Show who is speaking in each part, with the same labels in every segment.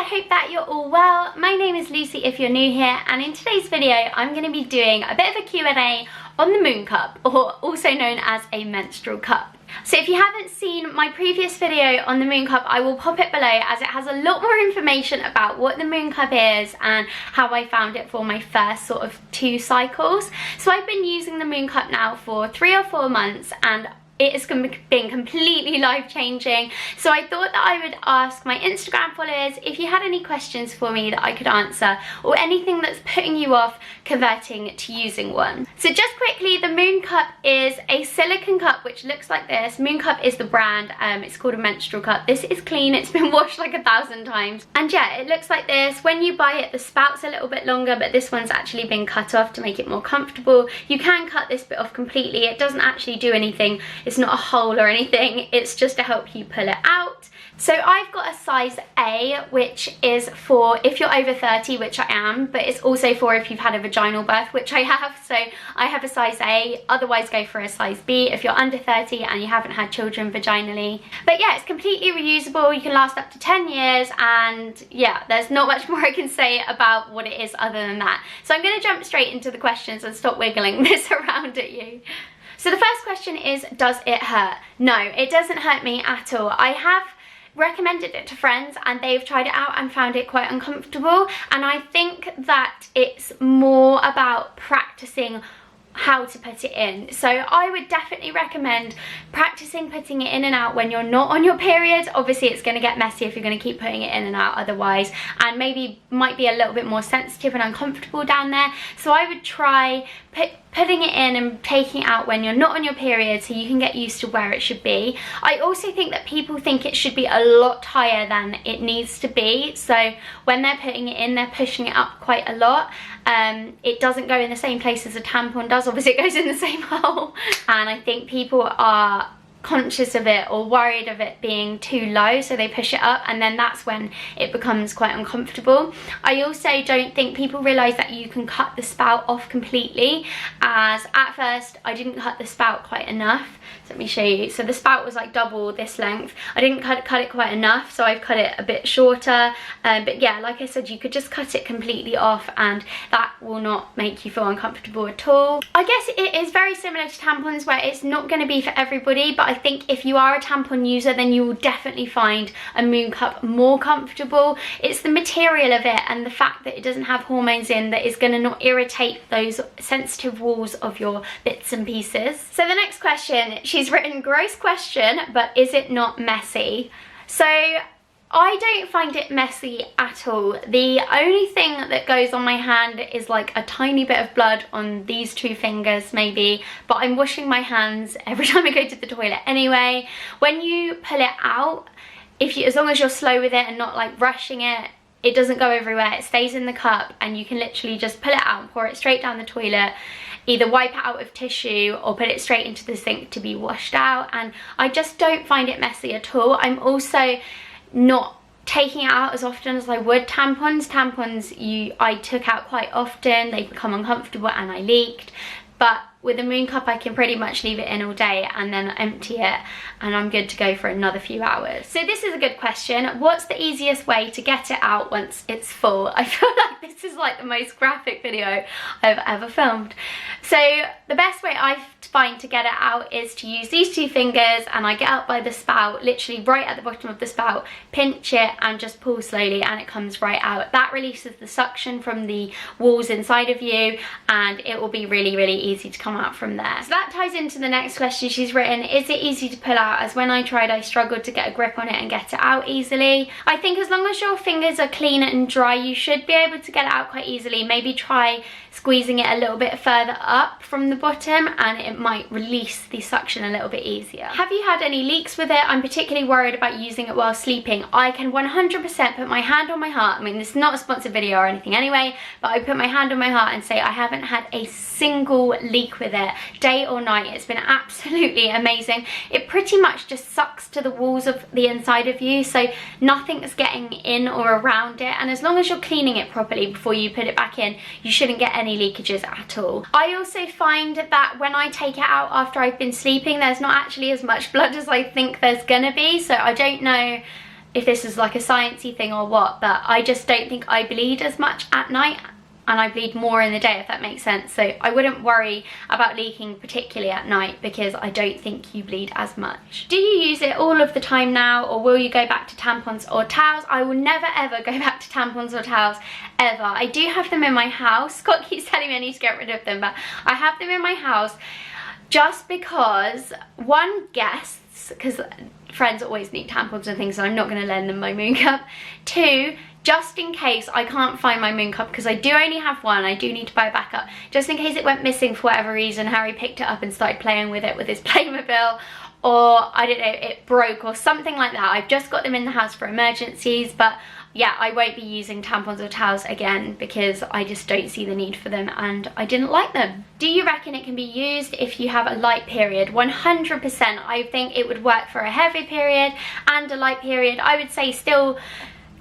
Speaker 1: hope that you're all well. My name is Lucy if you're new here, and in today's video I'm going to be doing a bit of a Q&A on the moon cup, or also known as a menstrual cup. So if you haven't seen my previous video on the moon cup, I will pop it below, as it has a lot more information about what the moon cup is and how I found it for my first sort of 2 cycles. So I've been using the moon cup now for 3 or 4 months, and it has been completely life-changing. So I thought that I would ask my Instagram followers if you had any questions for me that I could answer, or anything that's putting you off converting to using one. So just quickly, the moon cup is a silicone cup which looks like this. Moon cup is the brand. It's called a menstrual cup. This is clean, it's been washed like 1,000 times. And yeah, it looks like this. When you buy it, the spout's a little bit longer, but this one's actually been cut off to make it more comfortable. You can cut this bit off completely. It doesn't actually do anything. It's not a hole or anything, it's just to help you pull it out. So I've got a size A, which is for if you're over 30, which I am, but it's also for if you've had a vaginal birth, which I have. So I have a size A, otherwise go for a size B if you're under 30 and you haven't had children vaginally. But yeah, it's completely reusable. You can last up to 10 years, and yeah, there's not much more I can say about what it is other than that. So I'm going to jump straight into the questions and stop wiggling this around at you. So the first question is, does it hurt? No, it doesn't hurt me at all. I have recommended it to friends and they've tried it out and found it quite uncomfortable, and I think that it's more about practicing how to put it in. So I would definitely recommend practicing putting it in and out when you're not on your period. Obviously it's going to get messy if you're going to keep putting it in and out otherwise, and maybe might be a little bit more sensitive and uncomfortable down there. So I would try putting it in and taking it out when you're not on your period, so you can get used to where it should be. I also think that people think it should be a lot higher than it needs to be, so when they're putting it in, they're pushing it up quite a lot. It doesn't go in the same place as a tampon does. Obviously it goes in the same hole, and I think people are conscious of it or worried of it being too low, so they push it up, and then that's when it becomes quite uncomfortable. I also don't think people realise that you can cut the spout off completely, as at first I didn't cut the spout quite enough. So let me show you. So the spout was like double this length. I didn't cut it quite enough, so I've cut it a bit shorter. But yeah, like I said, you could just cut it completely off and that will not make you feel uncomfortable at all. I guess it is very similar to tampons, where it's not going to be for everybody, but I think if you are a tampon user, then you will definitely find a moon cup more comfortable. It's the material of it and the fact that it doesn't have hormones in that is going to not irritate those sensitive walls of your bits and pieces. So the next question, she's written, gross question, but is it not messy? So I don't find it messy at all. The only thing that goes on my hand is like a tiny bit of blood on these 2 fingers maybe, but I'm washing my hands every time I go to the toilet anyway. When you pull it out, as long as you're slow with it and not like rushing it, it doesn't go everywhere. It stays in the cup, and you can literally just pull it out and pour it straight down the toilet. Either wipe it out with tissue or put it straight into the sink to be washed out, and I just don't find it messy at all. I'm also not taking it out as often as I would tampons. Tampons I took out quite often, they become uncomfortable and I leaked. But with a moon cup I can pretty much leave it in all day and then empty it, and I'm good to go for another few hours. So this is a good question. What's the easiest way to get it out once it's full? I feel like this is like the most graphic video I've ever filmed. So the best way I find to get it out is to use these 2 fingers, and I get out by the spout, literally right at the bottom of the spout, pinch it and just pull slowly and it comes right out. That releases the suction from the walls inside of you, and it will be really, really easy to come out from there. So that ties into the next question she's written, is it easy to pull out? As when I tried, I struggled to get a grip on it and get it out easily. I think as long as your fingers are clean and dry, you should be able to get it out quite easily. Maybe try squeezing it a little bit further up from the bottom and it might release the suction a little bit easier. Have you had any leaks with it? I'm particularly worried about using it while sleeping. I can 100% put my hand on my heart. I mean, this is not a sponsored video or anything anyway, but I put my hand on my heart and say I haven't had a single leak with it, day or night. It's been absolutely amazing. It pretty much just sucks to the walls of the inside of you, so nothing's getting in or around it, and as long as you're cleaning it properly before you put it back in, you shouldn't get any leakages at all. I also find that when I take it out after I've been sleeping, there's not actually as much blood as I think there's gonna be, so I don't know if this is like a sciencey thing or what, but I just don't think I bleed as much at night, and I bleed more in the day, if that makes sense. So I wouldn't worry about leaking particularly at night, because I don't think you bleed as much. Do you use it all of the time now, or will you go back to tampons or towels? I will never ever go back to tampons or towels, ever. I do have them in my house. Scott keeps telling me I need to get rid of them, but I have them in my house just because, one, guests, because friends always need tampons and things, so I'm not going to lend them my moon cup. Two, just in case I can't find my moon cup, because I do only have one, I do need to buy a backup, just in case it went missing for whatever reason, Harry picked it up and started playing with it with his Playmobil, or I don't know, it broke or something like that. I've just got them in the house for emergencies, but yeah, I won't be using tampons or towels again because I just don't see the need for them and I didn't like them. Do you reckon it can be used if you have a light period? 100%. I think it would work for a heavy period and a light period. I would say still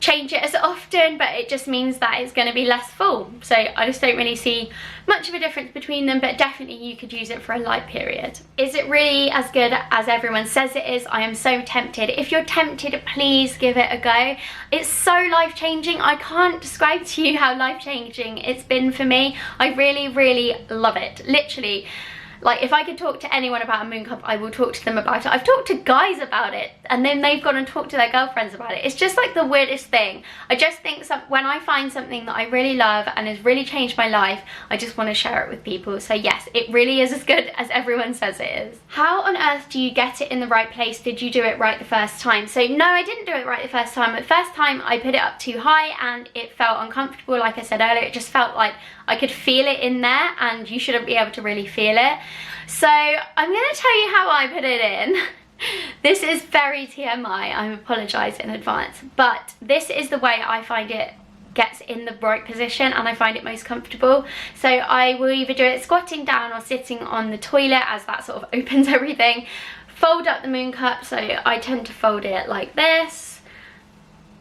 Speaker 1: change it as often, but it just means that it's going to be less full. So I just don't really see much of a difference between them, but definitely you could use it for a light period. Is it really as good as everyone says it is? I am so tempted. If you're tempted, please give it a go. It's so life-changing. I can't describe to you how life-changing it's been for me. I really, really love it. Literally. Like, if I could talk to anyone about a moon cup, I will talk to them about it. I've talked to guys about it, and then they've gone and talked to their girlfriends about it. It's just like the weirdest thing. I just think when I find something that I really love and has really changed my life, I just want to share it with people. So yes, it really is as good as everyone says it is. How on earth do you get it in the right place? Did you do it right the first time? So no, I didn't do it right the first time. The first time I put it up too high and it felt uncomfortable. Like I said earlier, it just felt like I could feel it in there, and you shouldn't be able to really feel it. So I'm going to tell you how I put it in. This is very TMI, I apologise in advance, but this is the way I find it gets in the right position and I find it most comfortable. So I will either do it squatting down or sitting on the toilet, as that sort of opens everything. Fold up the moon cup, so I tend to fold it like this.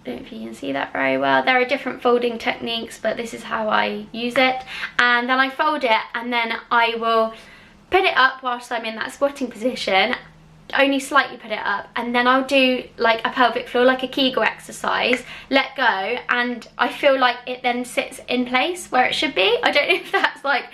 Speaker 1: I don't know if you can see that very well. There are different folding techniques, but this is how I use it. And then I fold it, and then I will put it up whilst I'm in that squatting position, only slightly put it up, and then I'll do like a pelvic floor, like a Kegel exercise, let go, and I feel like it then sits in place where it should be. I don't know if that's like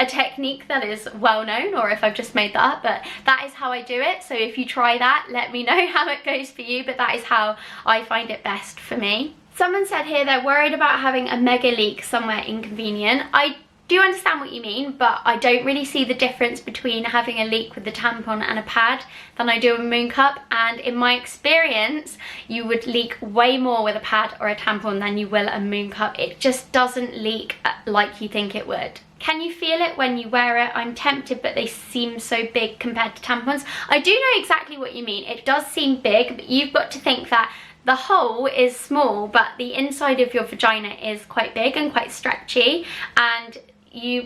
Speaker 1: a technique that is well known or if I've just made that up, but that is how I do it. So if you try that, let me know how it goes for you, but that is how I find it best for me. Someone said here they're worried about having a mega leak somewhere inconvenient. I do understand what you mean, but I don't really see the difference between having a leak with the tampon and a pad than I do a moon cup, and in my experience you would leak way more with a pad or a tampon than you will a moon cup. It just doesn't leak like you think it would. Can you feel it when you wear it? I'm tempted, but they seem so big compared to tampons. I do know exactly what you mean. It does seem big, but you've got to think that the hole is small, but the inside of your vagina is quite big and quite stretchy, and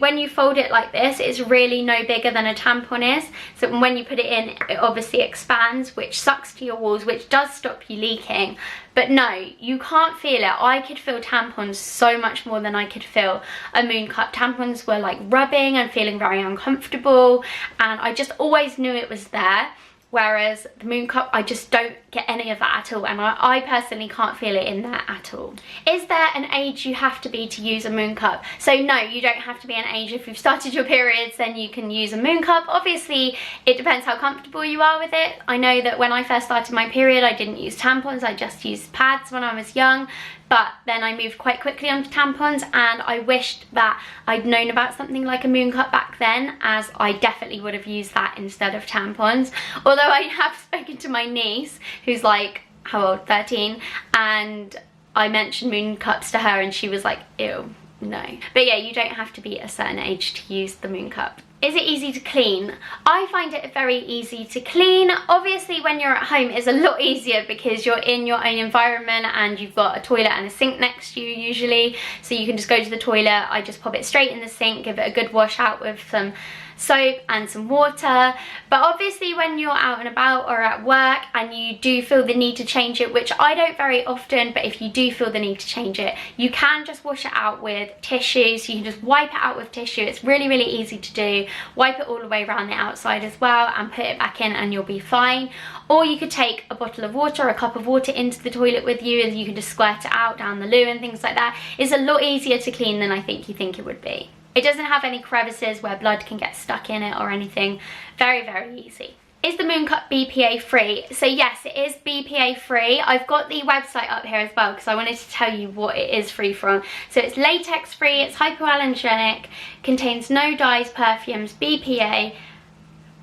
Speaker 1: when you fold it like this, it's really no bigger than a tampon is. So when you put it in, it obviously expands, which sucks to your walls, which does stop you leaking. But no, you can't feel it. I could feel tampons so much more than I could feel a moon cup. Tampons were like rubbing and feeling very uncomfortable, and I just always knew it was there. Whereas the moon cup, I just don't get any of that at all, and I personally can't feel it in there at all. Is there an age you have to be to use a moon cup? So no, you don't have to be an age. If you've started your periods, then you can use a moon cup. Obviously, it depends how comfortable you are with it. I know that when I first started my period, I didn't use tampons, I just used pads when I was young. But then I moved quite quickly onto tampons, and I wished that I'd known about something like a moon cup back then, as I definitely would have used that instead of tampons. Although I have spoken to my niece, who's like, how old, 13, and I mentioned moon cups to her and she was like, ew, no. But yeah, you don't have to be a certain age to use the moon cup. Is it easy to clean? I find it very easy to clean. Obviously when you're at home it's a lot easier because you're in your own environment and you've got a toilet and a sink next to you usually, so you can just go to the toilet. I just pop it straight in the sink, give it a good wash out with some soap and some water. But obviously when you're out and about or at work and you do feel the need to change it, which I don't very often, but if you do feel the need to change it, you can just wash it out with tissue. So you can just wipe it out with tissue. It's really, really easy to do. wipe it all the way around the outside as well and put it back in and you'll be fine. Or you could take a bottle of water, a cup of water into the toilet with you, and you can just squirt it out down the loo and things like that. It's a lot easier to clean than I think you think it would be. It doesn't have any crevices where blood can get stuck in it or anything. Very, very easy. Is the Moon Cup BPA free? So yes, it is BPA free. I've got the website up here as well because I wanted to tell you what it is free from. So it's latex free, it's hypoallergenic, contains no dyes, perfumes, BPA,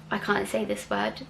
Speaker 1: I can't say this word,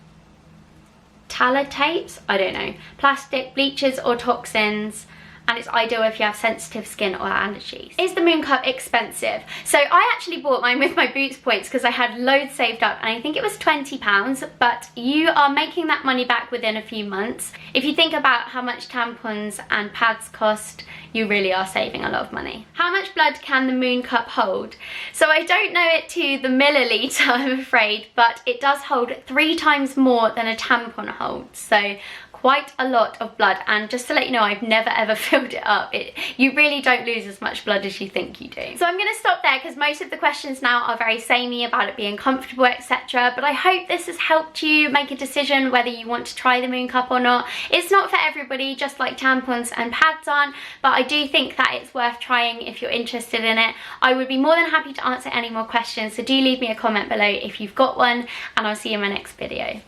Speaker 1: phtalates, I don't know, plastic, bleaches or toxins, and it's ideal if you have sensitive skin or allergies. Is the Moon Cup expensive? So I actually bought mine with my Boots points because I had loads saved up and I think it was £20, but you are making that money back within a few months. If you think about how much tampons and pads cost, you really are saving a lot of money. How much blood can the Moon Cup hold? So I don't know it to the milliliter, I'm afraid, but it does hold 3 times more than a tampon holds. So quite a lot of blood, and just to let you know, I've never ever filled it up. You really don't lose as much blood as you think you do. So I'm going to stop there because most of the questions now are very samey about it being comfortable, etc. But I hope this has helped you make a decision whether you want to try the Moon Cup or not. It's not for everybody, just like tampons and pads aren't, but I do think that it's worth trying if you're interested in it. I would be more than happy to answer any more questions, so do leave me a comment below if you've got one, and I'll see you in my next video.